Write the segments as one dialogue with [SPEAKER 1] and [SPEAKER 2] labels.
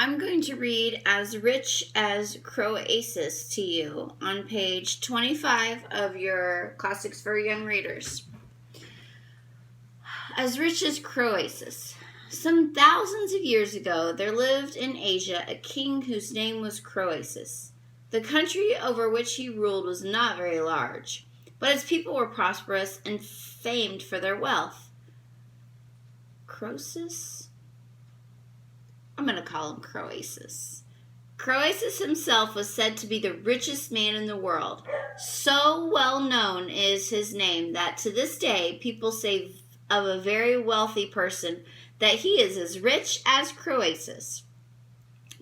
[SPEAKER 1] I'm going to read As Rich as Croesus to you on page 25 of your Classics for Young Readers. As Rich as Croesus. Some thousands of years ago, there lived in Asia a king whose name was Croesus. The country over which he ruled was not very large, but its people were prosperous and famed for their wealth. Croesus? I'm going to call him Croesus. Croesus himself was said to be the richest man in the world. So well known is his name that to this day people say of a very wealthy person that he is as rich as Croesus.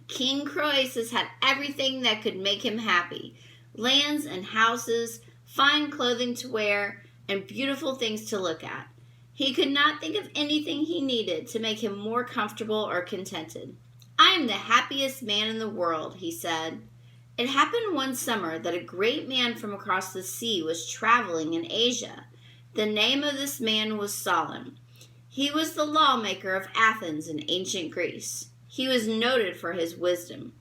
[SPEAKER 1] King Croesus had everything that could make him happy: lands and houses, fine clothing to wear, and beautiful things to look at. He could not think of anything he needed to make him more comfortable or contented. "I am the happiest man in the world," he said. It happened one summer that a great man from across the sea was traveling in Asia. The name of this man was Solon. He was the lawmaker of Athens in ancient Greece. He was noted for his wisdom.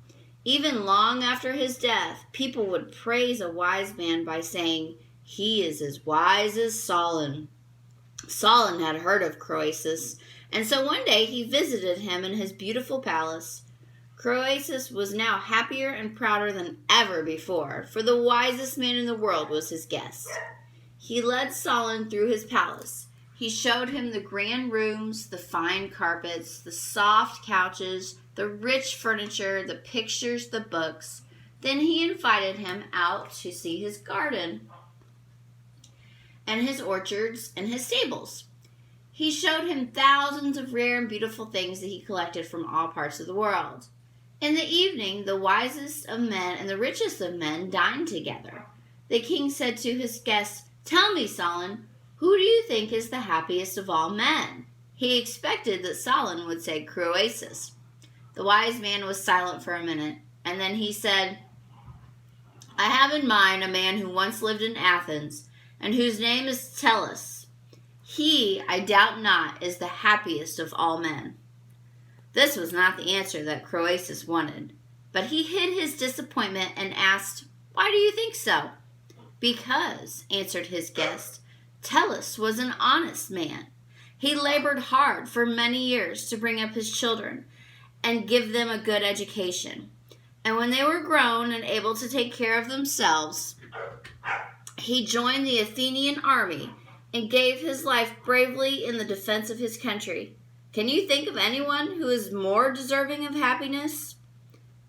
[SPEAKER 1] Even long after his death, people would praise a wise man by saying, "He is as wise as Solon." Solon had heard of Croesus, and so one day he visited him in his beautiful palace. Croesus was now happier and prouder than ever before, for the wisest man in the world was his guest. He led Solon through his palace. He showed him the grand rooms, the fine carpets, the soft couches, the rich furniture, the pictures, the books. Then he invited him out to see his garden and his orchards and his stables. He showed him thousands of rare and beautiful things that he collected from all parts of the world. In the evening, the wisest of men and the richest of men dined together. The king said to his guests, "Tell me, Solon, who do you think is the happiest of all men?" He expected that Solon would say Croesus. The wise man was silent for a minute, and then he said, "I have in mind a man who once lived in Athens, and whose name is Tellus. He, I doubt not, is the happiest of all men." This was not the answer that Croesus wanted, but he hid his disappointment and asked, "Why do you think so?" "Because," answered his guest, "Tellus was an honest man. He labored hard for many years to bring up his children and give them a good education. And when they were grown and able to take care of themselves, he joined the Athenian army and gave his life bravely in the defense of his country. Can you think of anyone who is more deserving of happiness?"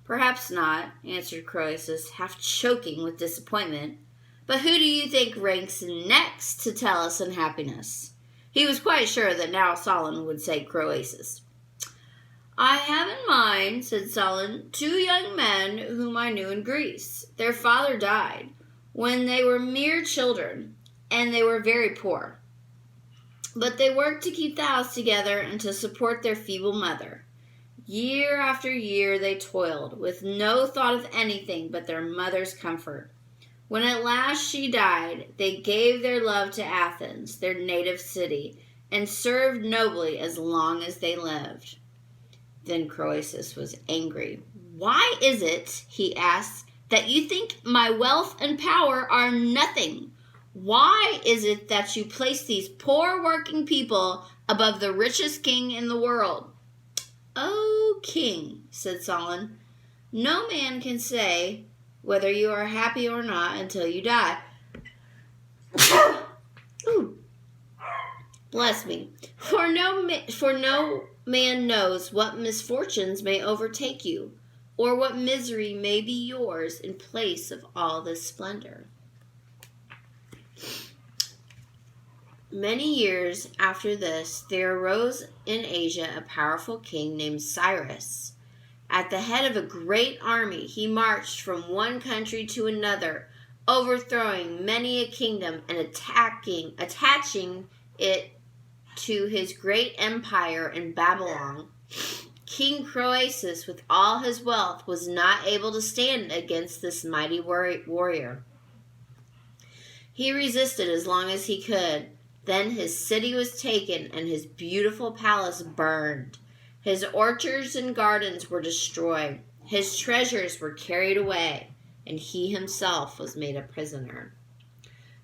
[SPEAKER 1] "Perhaps not," answered Croesus, half choking with disappointment. "But who do you think ranks next to Tellus in happiness?" He was quite sure that now Solon would say Croesus. "I have in mind," said Solon, "two young men whom I knew in Greece. Their father died when they were mere children, and they were very poor. But they worked to keep the house together and to support their feeble mother. Year after year they toiled, with no thought of anything but their mother's comfort. When at last she died, they gave their love to Athens, their native city, and served nobly as long as they lived." Then Croesus was angry. "Why is it," he asked, "that you think my wealth and power are nothing? Why is it that you place these poor working people above the richest king in the world?" "O king," said Solon, "no man can say whether you are happy or not until you die." Ooh. Bless me. For no man knows what misfortunes may overtake you, or what misery may be yours in place of all this splendor. Many years after this, there arose in Asia a powerful king named Cyrus. At the head of a great army, he marched from one country to another, overthrowing many a kingdom and attaching it to his great empire in Babylon. King Croesus, with all his wealth, was not able to stand against this mighty warrior. He resisted as long as he could. Then his city was taken and his beautiful palace burned. His orchards and gardens were destroyed. His treasures were carried away, and he himself was made a prisoner.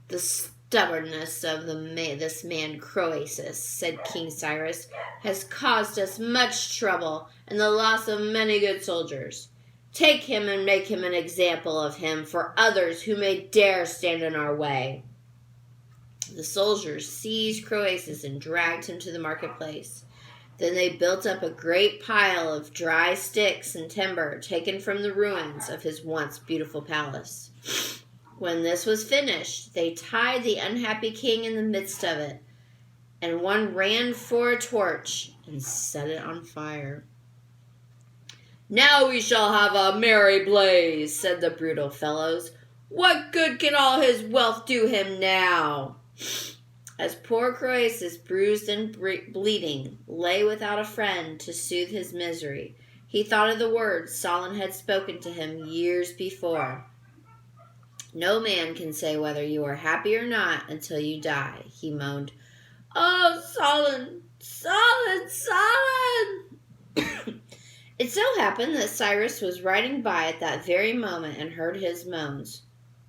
[SPEAKER 1] The stubbornness of this man Croesus, said King Cyrus, has caused us much trouble and the loss of many good soldiers. Take him and make him an example of him for others who may dare stand in our way. The soldiers seized Croesus and dragged him to the marketplace. Then they built up a great pile of dry sticks and timber taken from the ruins of his once beautiful palace. When this was finished, they tied the unhappy king in the midst of it, and one ran for a torch and set it on fire. "Now we shall have a merry blaze," said the brutal fellows. "What good can all his wealth do him now?" As poor Croesus, bruised and bleeding, lay without a friend to soothe his misery, he thought of the words Solon had spoken to him years before. "No man can say whether you are happy or not until you die," he moaned. "Oh, Solon, Solon, Solon!" It so happened that Cyrus was riding by at that very moment and heard his moans.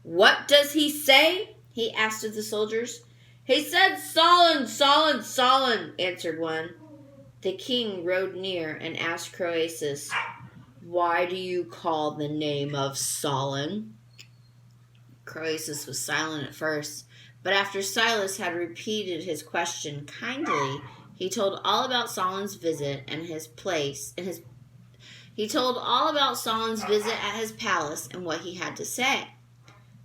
[SPEAKER 1] "What does he say?" he asked of the soldiers. "He said, 'Solon, Solon, Solon,'" answered one. The king rode near and asked Croesus, "Why do you call the name of Solon?" Croesus was silent at first, but after Cyrus had repeated his question kindly, he told all about Solon's visit at his palace and what he had to say.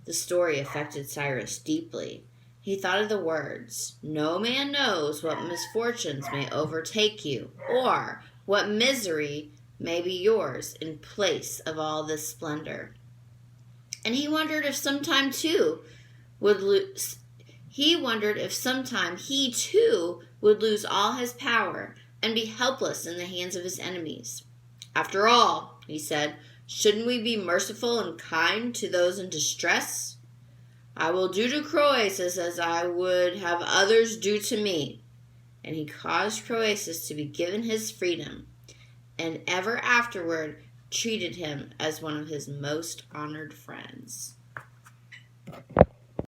[SPEAKER 1] The story affected Cyrus deeply. He thought of the words, "No man knows what misfortunes may overtake you, or what misery may be yours in place of all this splendor." And he wondered if sometime he too would lose all his power and be helpless in the hands of his enemies. "After all," he said, "shouldn't we be merciful and kind to those in distress? I will do to Croesus as I would have others do to me." And he caused Croesus to be given his freedom, and ever afterward treated him as one of his most honored friends.